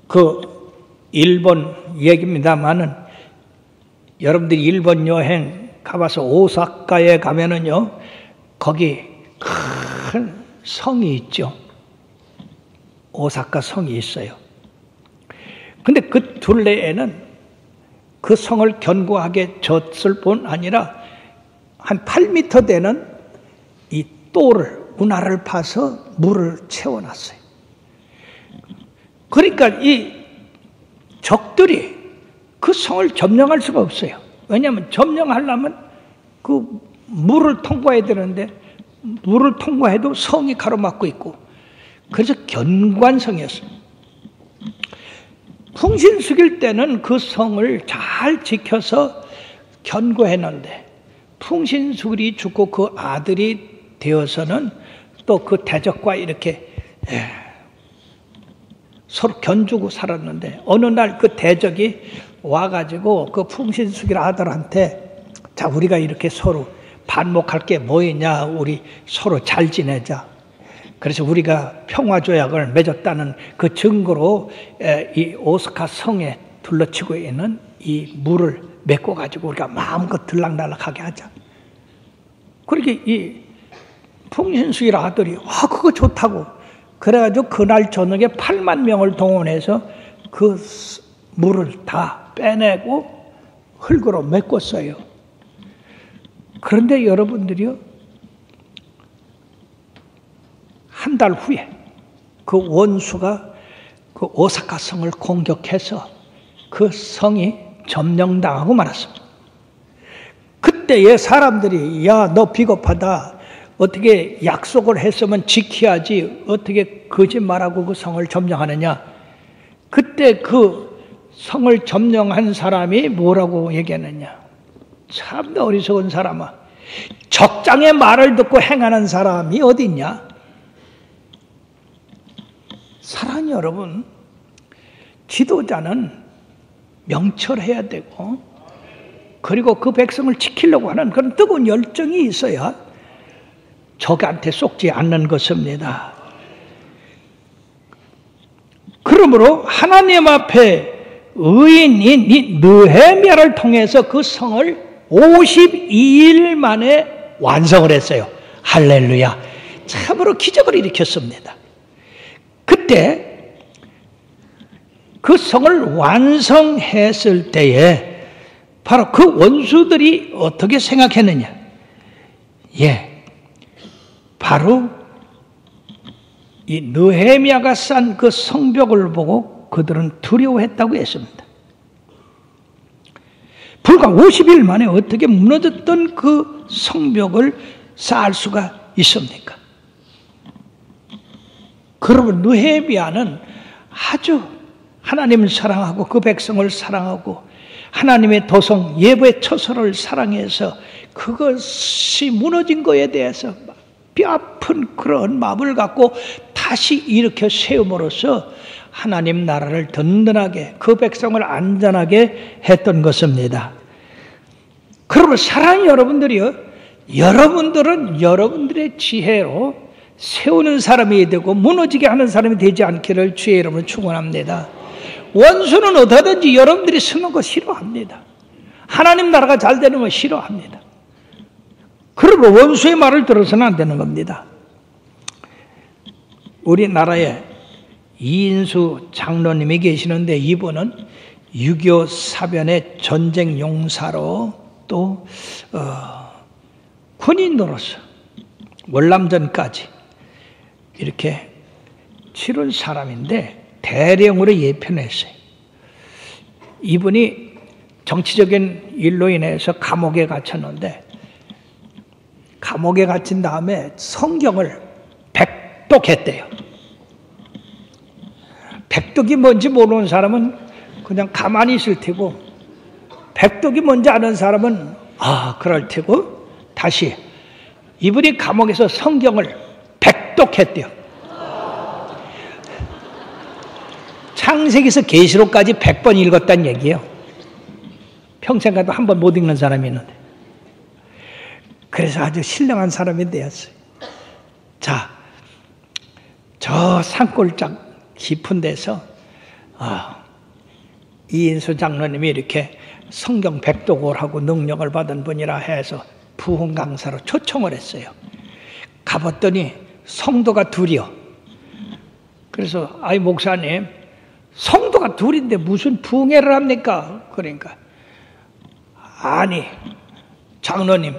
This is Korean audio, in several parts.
그 일본 얘기입니다만은 여러분들이 일본 여행 가봐서 오사카에 가면은요, 거기 큰 성이 있죠. 오사카 성이 있어요. 근데 그 둘레에는 그 성을 견고하게 졌을 뿐 아니라 한 8m 되는 이 운하를 파서 물을 채워놨어요. 그러니까 이 적들이 그 성을 점령할 수가 없어요. 왜냐하면 점령하려면 그 물을 통과해야 되는데 물을 통과해도 성이 가로막고 있고, 그래서 견관성이었어요. 풍신수길 때는 그 성을 잘 지켜서 견고했는데 풍신수길이 죽고 그 아들이 되어서는 또 그 대적과 이렇게 서로 견주고 살았는데, 어느 날 그 대적이 와가지고 그 풍신수길 아들한테, 자, 우리가 이렇게 서로 반목할 게 뭐 있냐, 우리 서로 잘 지내자. 그래서 우리가 평화조약을 맺었다는 그 증거로 이 오사카 성에 둘러치고 있는 이 물을 메꿔 가지고 우리가 마음껏 들락날락하게 하자. 그렇게 이 풍신수길 아들이 그거 좋다고 그래가지고 그날 저녁에 8만 명을 동원해서 그 물을 다 빼내고 흙으로 메꿨어요. 그런데 여러분들이요, 한 달 후에 그 원수가 그 오사카 성을 공격해서 그 성이 점령당하고 말았습니다. 그때에 사람들이, 야, 너 비겁하다. 어떻게 약속을 했으면 지켜야지. 어떻게 거짓말하고 그 성을 점령하느냐. 그때 그 성을 점령한 사람이 뭐라고 얘기하느냐. 참 어리석은 사람아. 적장의 말을 듣고 행하는 사람이 어디 있냐. 사랑하는 여러분, 지도자는 명철해야 되고, 그리고 그 백성을 지키려고 하는 그런 뜨거운 열정이 있어야 적한테 속지 않는 것입니다. 그러므로 하나님 앞에 의인인 이 느헤미야를 통해서 그 성을 52일 만에 완성을 했어요. 할렐루야. 참으로 기적을 일으켰습니다. 그때 그 성을 완성했을 때에 바로 그 원수들이 어떻게 생각했느냐. 바로 이 느헤미야가 쌓은 그 성벽을 보고 그들은 두려워했다고 했습니다. 불과 50일 만에 어떻게 무너졌던 그 성벽을 쌓을 수가 있습니까? 그러면 느헤미야는 아주 하나님을 사랑하고 그 백성을 사랑하고 하나님의 도성 예배의 처소를 사랑해서 그것이 무너진 것에 대해서 뼈아픈 그런 마음을 갖고 다시 일으켜 세움으로써 하나님 나라를 든든하게 그 백성을 안전하게 했던 것입니다. 그러면 사랑하는 여러분들이요, 여러분들은 여러분들의 지혜로 세우는 사람이 되고 무너지게 하는 사람이 되지 않기를 주의 이름으로 축원합니다. 원수는 어디든지 여러분들이 쓰는 거 싫어합니다. 하나님 나라가 잘 되는 거 싫어합니다. 그러므로 원수의 말을 들어서는 안 되는 겁니다. 우리나라에 이인수 장로님이 계시는데 이분은 6.25 사변의 전쟁 용사로 또 군인으로서 월남전까지 이렇게 치른 사람인데 대령으로 예편했어요. 이분이 정치적인 일로 인해서 감옥에 갇혔는데 감옥에 갇힌 다음에 성경을 백독했대요. 백독이 뭔지 모르는 사람은 그냥 가만히 있을 테고 백독이 뭔지 아는 사람은 그럴 테고 다시 이분이 감옥에서 성경을 백독했대요. 창세기에서 계시록까지 100번 읽었다는 얘기예요. 평생 가도 한 번 못 읽는 사람이 있는데. 그래서 아주 신령한 사람이 되었어요. 자, 저 산골짝 깊은 데서 이인수 장로님이 이렇게 성경 백독을하고 능력을 받은 분이라 해서 부흥 강사로 초청을 했어요. 가봤더니 성도가 둘이요. 그래서 아이 목사님, 성도가 둘인데 무슨 부흥회를 합니까? 그러니까 아니 장로님,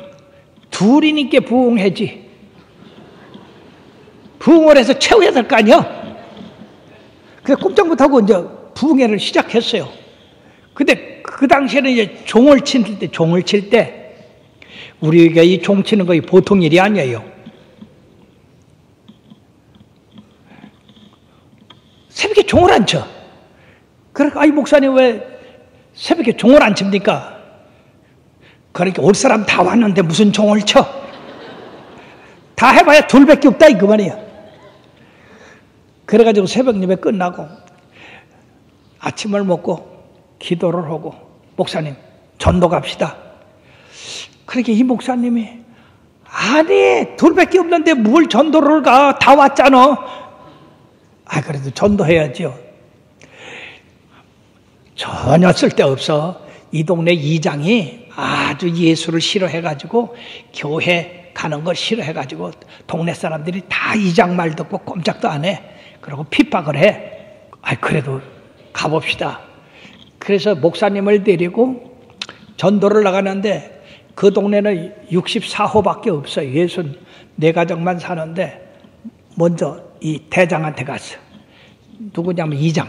둘이니까 부흥회지. 부흥을 해서 채워야 될 거 아니야? 그래서 꼼짝 못하고 이제 부흥회를 시작했어요. 근데 그 당시에는 이제 종을 칠 때 우리가 이 종 치는 거 보통 일이 아니에요. 새벽에 종을 안 쳐. 그러니까 아이 목사님 왜 새벽에 종을 안 칩니까? 그러니까 올 사람 다 왔는데 무슨 종을 쳐? 다 해봐야 둘밖에 없다 이 그만이야. 그래가지고 새벽 예배 끝나고 아침을 먹고 기도를 하고 목사님 전도 갑시다. 그러니까 이 목사님이 아니 둘밖에 없는데 뭘 전도를 가? 다 왔잖아. 그래도 전도해야지요. 전혀 쓸데없어. 이 동네 이장이 아주 예수를 싫어해가지고 교회 가는 걸 싫어해가지고 동네 사람들이 다 이장 말 듣고 꼼짝도 안 해. 그리고 핍박을 해. 그래도 가봅시다. 그래서 목사님을 데리고 전도를 나가는데 그 동네는 64호밖에 없어요. 64가정만 사는데 먼저 이 대장한테 갔어. 누구냐면 이장.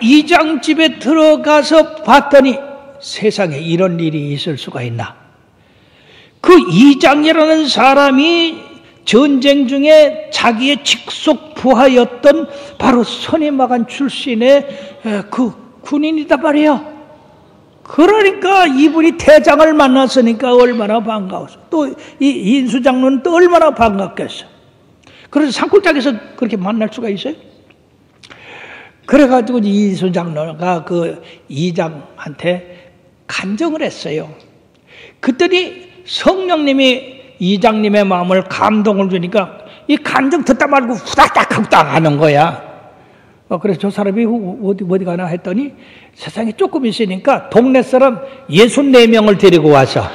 이장 집에 들어가서 봤더니 세상에 이런 일이 있을 수가 있나. 그 이장이라는 사람이 전쟁 중에 자기의 직속 부하였던 바로 선임마간 출신의 그 군인이다 말이야. 그러니까 이분이 대장을 만났으니까 얼마나 반가웠어. 또 이 인수 장로는 또 얼마나 반갑겠어. 그래서 산골짜기에서 그렇게 만날 수가 있어요? 그래가지고 이인수 장로가 그 이장한테 간증을 했어요. 그랬더니 성령님이 이장님의 마음을 감동을 주니까 이 간증 듣다 말고 후다닥 하고 하는 거야. 그래서 저 사람이 어디 가나 했더니 세상에 조금 있으니까 동네 사람 64명을 데리고 와서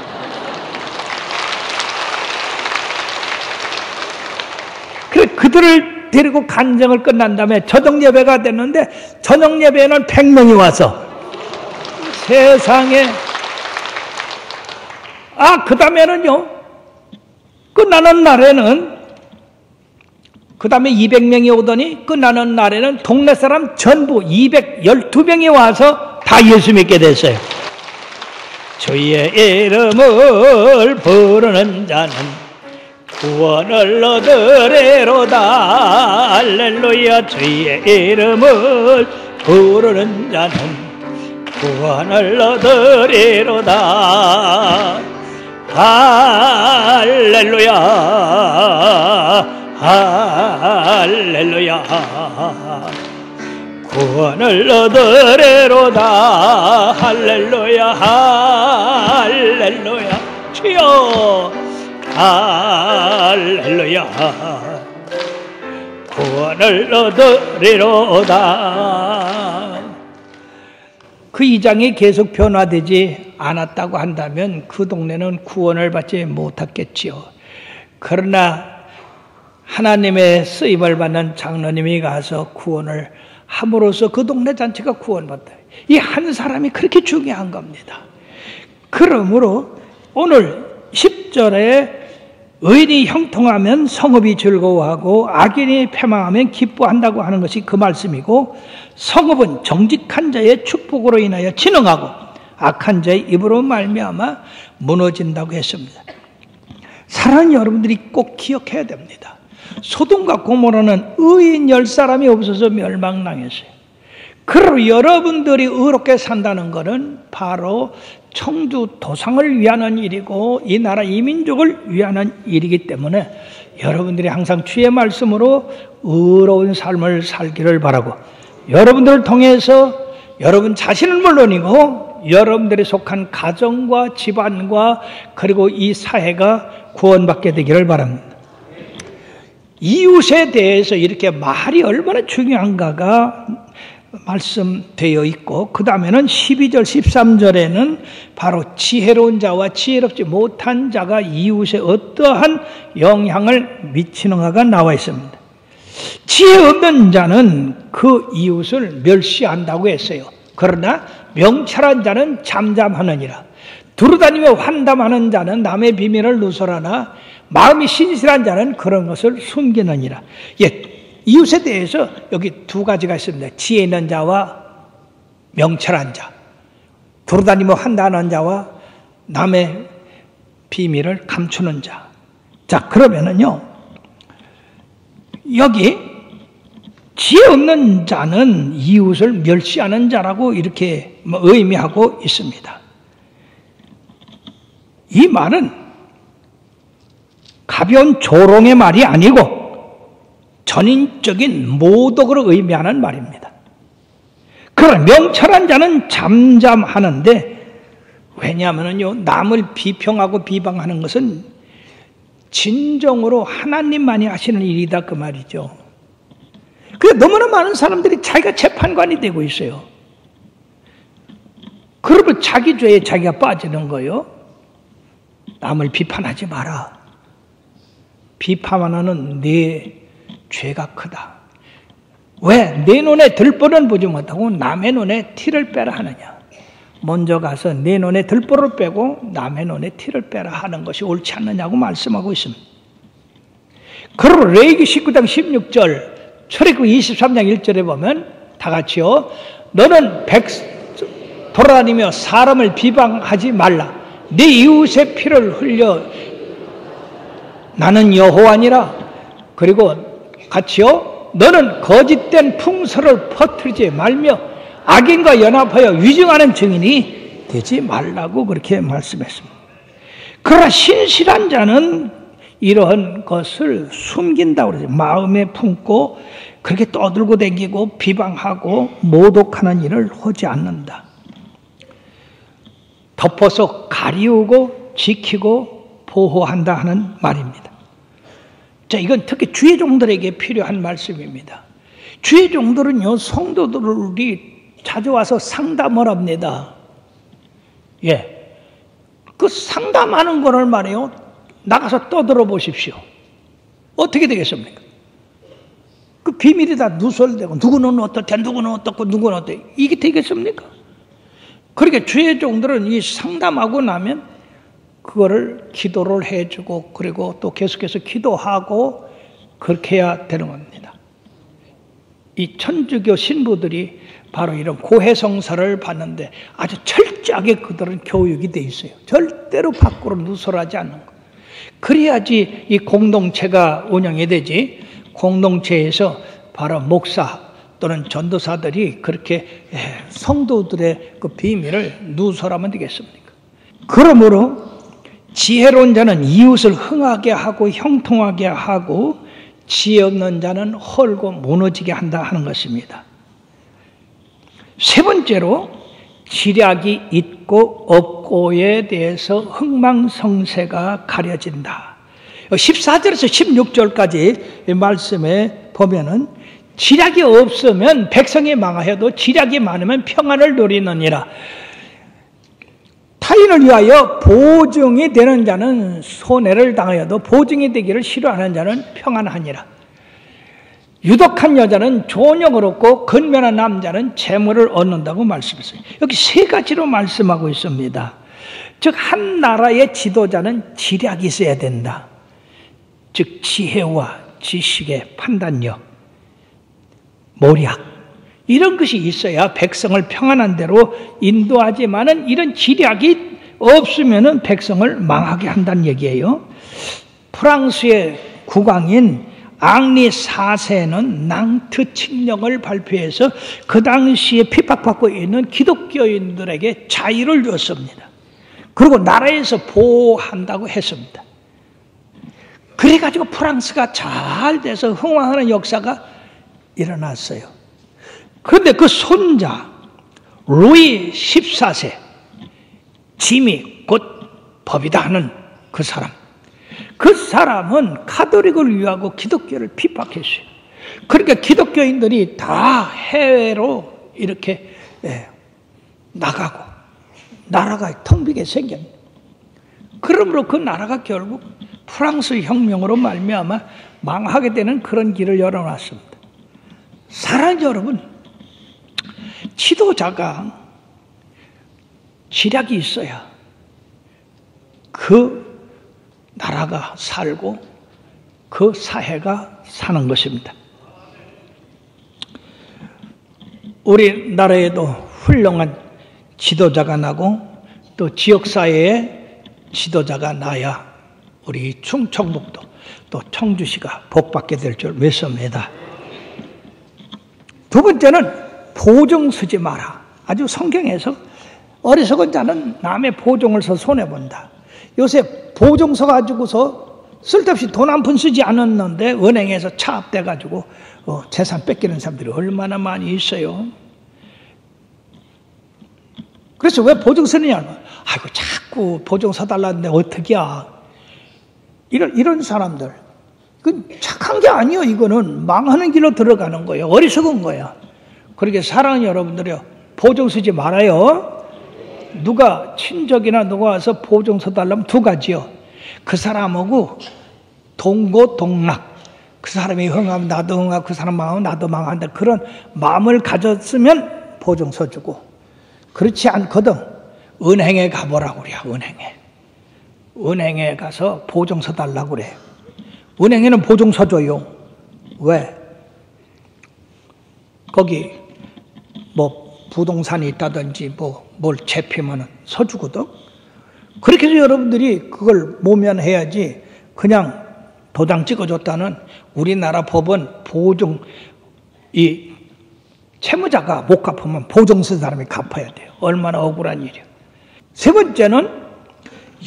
그들을 데리고 간증을 끝난 다음에 저녁 예배가 됐는데 저녁 예배에는 100명이 와서 세상에 그 다음에는요 끝나는 날에는 그 다음에 200명이 오더니 끝나는 날에는 동네 사람 전부 212명이 와서 다 예수 믿게 됐어요. 주의 이름을 부르는 자는 구원을 얻으리로다. 할렐루야. 주의 이름을 부르는 자는 구원을 얻으리로다. 할렐루야. 할렐루야. 구원을 얻으리로다. 할렐루야. 할렐루야. 주여. 할렐루야. 구원을 얻으리로다. 그 이장이 계속 변화되지 않았다고 한다면 그 동네는 구원을 받지 못했겠지요. 그러나 하나님의 쓰임을 받는 장로님이 가서 구원을 함으로써 그 동네 전체가 구원받다. 이 한 사람이 그렇게 중요한 겁니다. 그러므로 오늘 10절에 의인이 형통하면 성읍이 즐거워하고 악인이 패망하면 기뻐한다고 하는 것이 그 말씀이고, 성읍은 정직한 자의 축복으로 인하여 진흥하고 악한 자의 입으로 말미암아 무너진다고 했습니다. 사랑하는 여러분들이 꼭 기억해야 됩니다. 소돔과 고모라는 의인 10사람이 없어서 멸망당했어요. 그리고 여러분들이 의롭게 산다는 것은 바로 청주 도상을 위하는 일이고 이 나라 이 민족을 위하는 일이기 때문에 여러분들이 항상 주의 말씀으로 의로운 삶을 살기를 바라고, 여러분들을 통해서 여러분 자신은 물론이고 여러분들이 속한 가정과 집안과 그리고 이 사회가 구원받게 되기를 바랍니다. 이웃에 대해서 이렇게 말이 얼마나 중요한가가 말씀되어 있고, 그 다음에는 12절, 13절에는 바로 지혜로운 자와 지혜롭지 못한 자가 이웃에 어떠한 영향을 미치는가가 나와 있습니다. 지혜 없는 자는 그 이웃을 멸시한다고 했어요. 그러나 명철한 자는 잠잠하느니라. 두루다니며 환담하는 자는 남의 비밀을 누설하나 마음이 신실한 자는 그런 것을 숨기느니라. 예, 이웃에 대해서 여기 두 가지가 있습니다. 지혜 있는 자와 명철한 자, 두루다니며 환담하는 자와 남의 비밀을 감추는 자. 자, 그러면은요, 여기 지혜 없는 자는 이웃을 멸시하는 자라고 이렇게 의미하고 있습니다. 이 말은 가벼운 조롱의 말이 아니고 전인적인 모독을 의미하는 말입니다. 그러나 명철한 자는 잠잠하는데, 왜냐하면요, 남을 비평하고 비방하는 것은 진정으로 하나님만이 하시는 일이다, 그 말이죠. 그래, 너무나 많은 사람들이 자기가 재판관이 되고 있어요. 그러면 자기 죄에 자기가 빠지는 거예요. 남을 비판하지 마라. 비판하는 내 죄가 크다. 왜? 내 눈에 들보는 보지 못하고 남의 눈에 티를 빼라 하느냐. 먼저 가서 내 눈에 들보를 빼고 남의 눈에 티를 빼라 하는 것이 옳지 않느냐고 말씀하고 있습니다. 그리고 레위기 19장 16절, 출애굽 23장 1절에 보면 다 같이요. 너는 돌아다니며 사람을 비방하지 말라. 네 이웃의 피를 흘려 나는 여호와니라. 그리고 같이요. 너는 거짓된 풍설을 퍼뜨리지 말며 악인과 연합하여 위증하는 증인이 되지 말라고 그렇게 말씀했습니다. 그러나 신실한 자는 이러한 것을 숨긴다고 그러죠. 마음에 품고 그렇게 떠들고 다니고 비방하고 모독하는 일을 하지 않는다. 덮어서 가리우고 지키고 보호한다 하는 말입니다. 자, 이건 특히 주의 종들에게 필요한 말씀입니다. 주의 종들은요, 성도들이 자주 와서 상담을 합니다. 예. 그 상담하는 거를 말이에요. 나가서 떠들어 보십시오. 어떻게 되겠습니까? 그 비밀이 다 누설되고, 누구는 어떻게, 누구는 어떻고, 누구는 어떻게, 이게 되겠습니까? 그러니까 주의 종들은 이 상담하고 나면 그거를 기도를 해주고, 그리고 또 계속해서 기도하고, 그렇게 해야 되는 겁니다. 이 천주교 신부들이 바로 이런 고해성사를 받는데 아주 철저하게 그들은 교육이 돼 있어요. 절대로 밖으로 누설하지 않는 것. 그래야지 이 공동체가 운영이 되지. 공동체에서 바로 목사 또는 전도사들이 그렇게 성도들의 그 비밀을 누설하면 되겠습니까? 그러므로 지혜로운 자는 이웃을 흥하게 하고 형통하게 하고 지혜 없는 자는 헐고 무너지게 한다 하는 것입니다. 세 번째로 지략이 있고 없고에 대해서 흥망성쇠가 가려진다. 14절에서 16절까지 말씀에 보면은 지략이 없으면 백성이 망하여도 지략이 많으면 평안을 누리느니라. 타인을 위하여 보증이 되는 자는 손해를 당하여도 보증이 되기를 싫어하는 자는 평안하니라. 유독한 여자는 존역을 얻고 근면한 남자는 재물을 얻는다고 말씀했어요. 여기 세 가지로 말씀하고 있습니다. 즉, 한 나라의 지도자는 지략이 있어야 된다. 즉, 지혜와 지식의 판단력, 모략, 이런 것이 있어야 백성을 평안한 대로 인도하지만은 이런 지략이 없으면은 백성을 망하게 한다는 얘기예요. 프랑스의 국왕인 앙리 4세는 낭트 칙령을 발표해서 그 당시에 핍박받고 있는 기독교인들에게 자유를 줬습니다. 그리고 나라에서 보호한다고 했습니다. 그래가지고 프랑스가 잘 돼서 흥왕하는 역사가 일어났어요. 그런데 그 손자 루이 14세, 짐이 곧 법이다 하는 그 사람은 가톨릭을 위하고 기독교를 핍박했어요. 그러니까 기독교인들이 다 해외로 이렇게 나가고 나라가 텅 비게 생겼습니다. 그러므로 그 나라가 결국 프랑스 혁명으로 말미암아 망하게 되는 그런 길을 열어놨습니다. 사랑하는 여러분, 지도자가 지략이 있어야 그 나라가 살고 그 사회가 사는 것입니다. 우리나라에도 훌륭한 지도자가 나고 또 지역사회에 지도자가 나야 우리 충청북도 또 청주시가 복받게 될 줄 믿습니다. 두 번째는 보증 서지 마라. 아주 성경에서 어리석은 자는 남의 보증을 서 손해본다. 요새 보증 서 가지고서 쓸데없이 돈 한 푼 쓰지 않았는데 은행에서 차압돼 가지고 재산 뺏기는 사람들이 얼마나 많이 있어요. 그래서 왜 보증 서느냐? 아이고 자꾸 보증 서달라는데 어떡이야. 이런 사람들, 그 착한 게 아니에요. 이거는 망하는 길로 들어가는 거예요. 어리석은 거야. 그렇게 사랑하는 여러분들이요, 보증 서지 말아요. 누가 친척이나 누가 와서 보증 서달라면 두 가지요. 그 사람하고 동고동락. 그 사람이 흥하면 나도 흥하고 그 사람 망하면 나도 망한다. 그런 마음을 가졌으면 보증 서주고, 그렇지 않거든 은행에 가보라고 그래요. 은행에 가서 보증 서달라고 그래. 은행에는 보증 서줘요. 왜? 거기 뭐 부동산이 있다든지 뭘 채피면은 서주거든. 그렇게 해서 여러분들이 그걸 모면해야지. 그냥 도장 찍어줬다는 우리나라 법은 보증, 이 채무자가 못 갚으면 보증 쓴 사람이 갚아야 돼요. 얼마나 억울한 일이에요. 세 번째는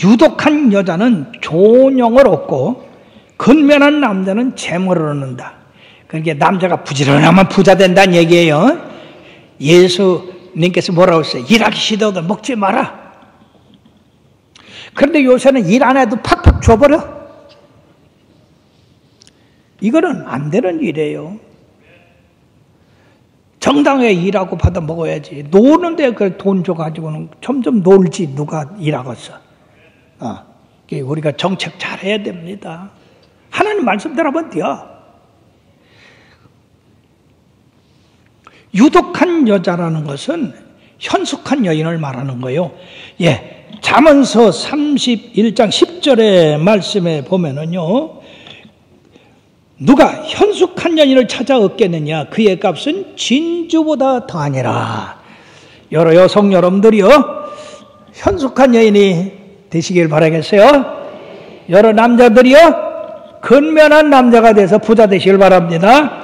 유독한 여자는 존영을 얻고 근면한 남자는 재물을 얻는다. 그러니까 남자가 부지런하면 부자 된다는 얘기예요. 예수님께서 뭐라고 했어요? 일하기 싫어도 먹지 마라. 그런데 요새는 일 안 해도 팍팍 줘버려. 이거는 안 되는 일이에요. 정당에 일하고 받아 먹어야지. 노는데 그 돈 줘가지고는 점점 놀지. 누가 일하겠어. 우리가 정책 잘해야 됩니다. 하나님 말씀대로 하면 돼요. 유독한 여자라는 것은 현숙한 여인을 말하는 거예요. 잠언서 31장 10절의 말씀에 보면은요, 누가 현숙한 여인을 찾아 얻겠느냐? 그의 값은 진주보다 더하니라. 여러 여성 여러분들이요, 현숙한 여인이 되시길 바라겠어요. 여러 남자들이요, 근면한 남자가 돼서 부자 되시길 바랍니다.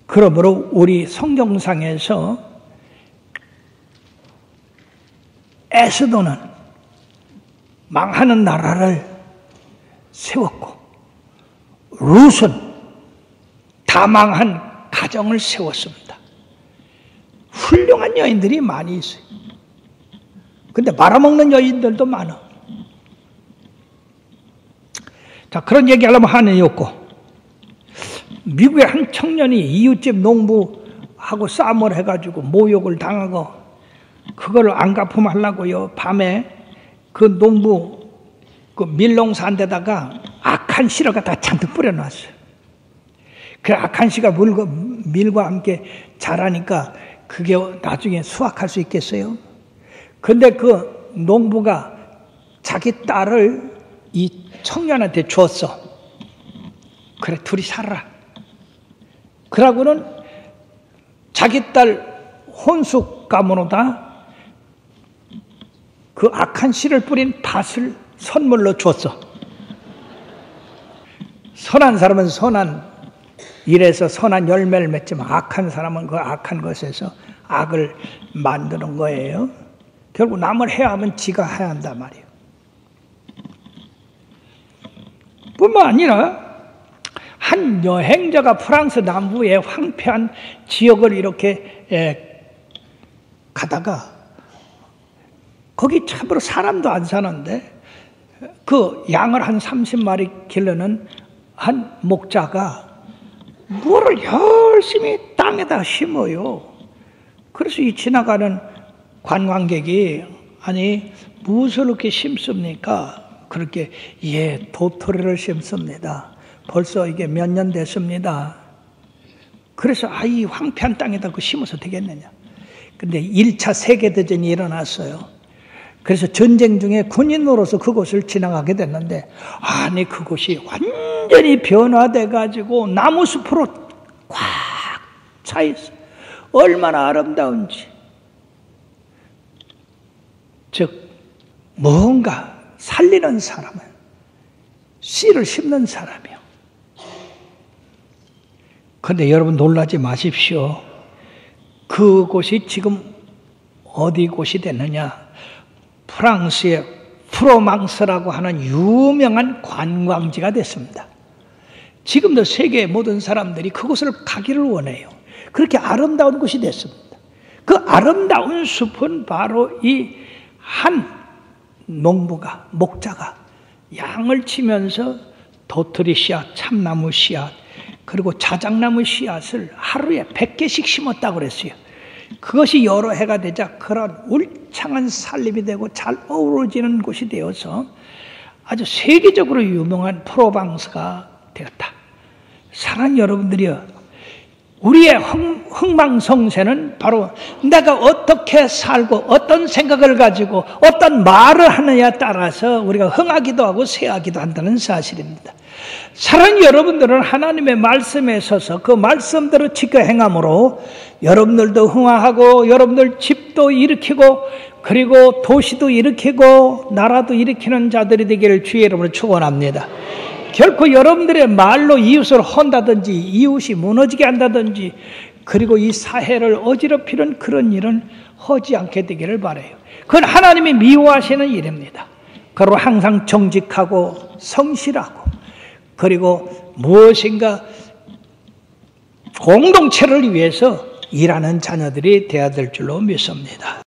그러므로 우리 성경상에서 에스더는 망하는 나라를 세웠고, 룻은 다 망한 가정을 세웠습니다. 훌륭한 여인들이 많이 있어요. 근데 말아먹는 여인들도 많아. 자, 그런 얘기하려면 하늘이 없고, 미국의 한 청년이 이웃집 농부하고 싸움을 해가지고 모욕을 당하고, 그걸 안 갚으면 하려고요, 밤에 그 농부 그 밀농산 데다가 악한 씨를 갖다 잔뜩 뿌려놨어요. 그 악한 씨가 밀과 함께 자라니까 그게 나중에 수확할 수 있겠어요? 근데 그 농부가 자기 딸을 이 청년한테 줬어. 그래, 둘이 살아라. 그러고는 자기 딸 혼숙감으로다 그 악한 씨를 뿌린 밭을 선물로 줬어. 선한 사람은 선한 일에서 선한 열매를 맺지만 악한 사람은 그 악한 것에서 악을 만드는 거예요. 결국 남을 해야 하면 지가 해야 한단 말이에요. 뿐만 아니라 한 여행자가 프랑스 남부의 황폐한 지역을 이렇게 가다가 거기 참으로 사람도 안 사는데 그 양을 한 30마리 기르는 한 목자가 물을 열심히 땅에다 심어요. 그래서 이 지나가는 관광객이 아니 무엇을 그렇게 심습니까? 그렇게 도토리를 심습니다. 벌써 이게 몇 년 됐습니다. 그래서 이 황폐한 땅에다 그거 심어서 되겠느냐. 근데 1차 세계대전이 일어났어요. 그래서 전쟁 중에 군인으로서 그곳을 지나가게 됐는데 아니 그곳이 완전히 변화돼 가지고 나무숲으로 꽉 차 있어. 얼마나 아름다운지. 즉 뭔가 살리는 사람은 씨를 심는 사람이요. 그런데 여러분 놀라지 마십시오. 그곳이 지금 어디 곳이 됐느냐. 프랑스의 프로망스라고 하는 유명한 관광지가 됐습니다. 지금도 세계의 모든 사람들이 그곳을 가기를 원해요. 그렇게 아름다운 곳이 됐습니다. 그 아름다운 숲은 바로 이 한 농부가, 목자가 양을 치면서 도토리 씨앗, 참나무 씨앗, 그리고 자작나무 씨앗을 하루에 100개씩 심었다고 그랬어요. 그것이 여러 해가 되자 그런 울창한 살림이 되고 잘 어우러지는 곳이 되어서 아주 세계적으로 유명한 프로방스가 되었다. 사랑하는 여러분들이여, 우리의 흥망성쇠는 바로 내가 어떻게 살고 어떤 생각을 가지고 어떤 말을 하느냐에 따라서 우리가 흥하기도 하고 쇠하기도 한다는 사실입니다. 사랑하는 여러분들은 하나님의 말씀에 서서 그 말씀대로 지켜 행함으로 여러분들도 흥하고 여러분들 집도 일으키고 그리고 도시도 일으키고 나라도 일으키는 자들이 되기를 주의 이름으로 축원합니다. 결코 여러분들의 말로 이웃을 헌다든지 이웃이 무너지게 한다든지 그리고 이 사회를 어지럽히는 그런 일은 하지 않게 되기를 바라요. 그건 하나님이 미워하시는 일입니다. 그리고 항상 정직하고 성실하고 그리고 무엇인가 공동체를 위해서 일하는 자녀들이 되어야 될 줄로 믿습니다.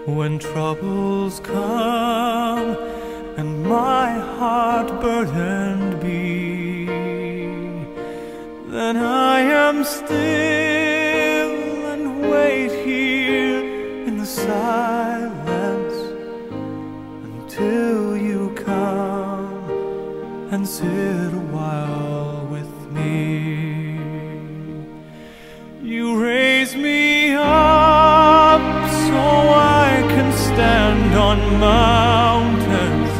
When troubles come and my heart burdened be, then I am still and wait here in the silence until you come and sit a while with me. You raise me up so I can stand on mountains.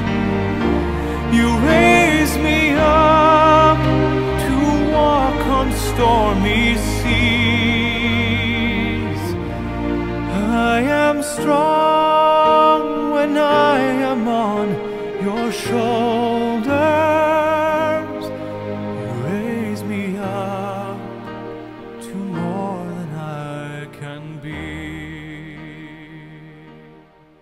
You raise me up to walk on stormy seas. I am strong when I am on your shoulders.